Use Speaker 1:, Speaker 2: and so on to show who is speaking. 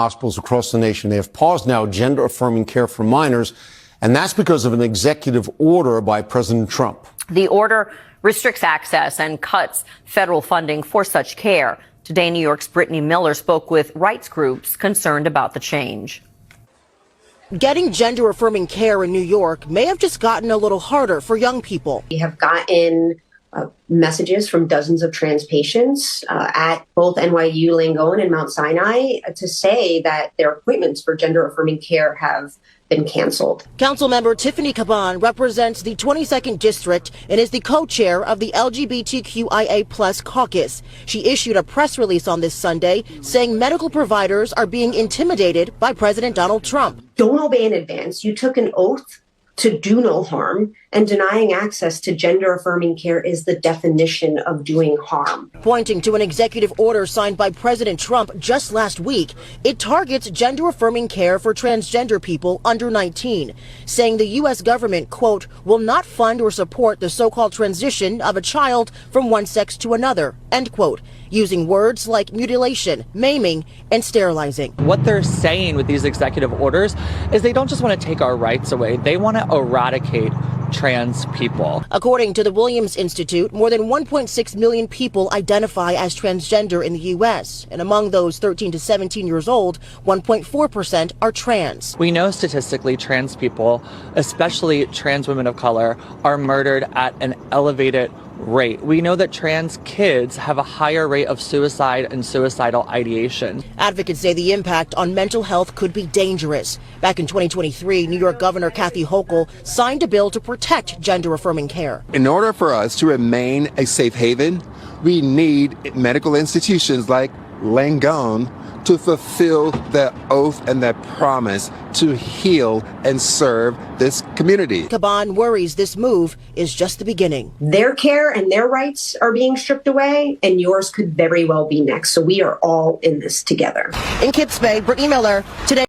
Speaker 1: Hospitals across the nation, they have paused now gender-affirming care for minors, and that's because of an executive order by President Trump.
Speaker 2: The order restricts access and cuts federal funding for such care. Today, New York's Brittany Miller spoke with rights groups concerned about the change.
Speaker 3: Getting gender-affirming care in New York may have just gotten a little harder for young people.
Speaker 4: We have gotten messages from dozens of trans patients at both NYU Langone and Mount Sinai to say that their appointments for gender-affirming care have been canceled.
Speaker 3: Councilmember Tiffany Caban represents the 22nd District and is the co-chair of the LGBTQIA+ caucus. She issued a press release on this Sunday saying medical providers are being intimidated by President Donald Trump.
Speaker 4: Don't obey in advance. You took an oath to do no harm, and denying access to gender-affirming care is the definition of doing harm.
Speaker 3: Pointing to an executive order signed by President Trump just last week, it targets gender-affirming care for transgender people under 19, saying the U.S. government, quote, will not fund or support the so-called transition of a child from one sex to another, end quote, using words like mutilation, maiming, and sterilizing.
Speaker 5: What they're saying with these executive orders is they don't just want to take our rights away, they want to eradicate trans people.
Speaker 3: According to the Williams Institute, more than 1.6 million people identify as transgender in the U.S., and among those 13 to 17 years old, 1.4% are trans.
Speaker 5: We know statistically trans people, especially trans women of color, are murdered at an elevated rate. We know that trans kids have a higher rate of suicide and suicidal ideation.
Speaker 3: Advocates say the impact on mental health could be dangerous. Back in 2023, New York Governor Kathy Hochul signed a bill to protect gender-affirming care.
Speaker 6: In order for us to remain a safe haven, we need medical institutions like Langone to fulfill that oath and that promise to heal and serve this community.
Speaker 3: Caban worries this move is just the beginning.
Speaker 4: Their care and their rights are being stripped away, and yours could very well be next. So we are all in this together.
Speaker 3: In Kids Bay, Brittany Miller, Today.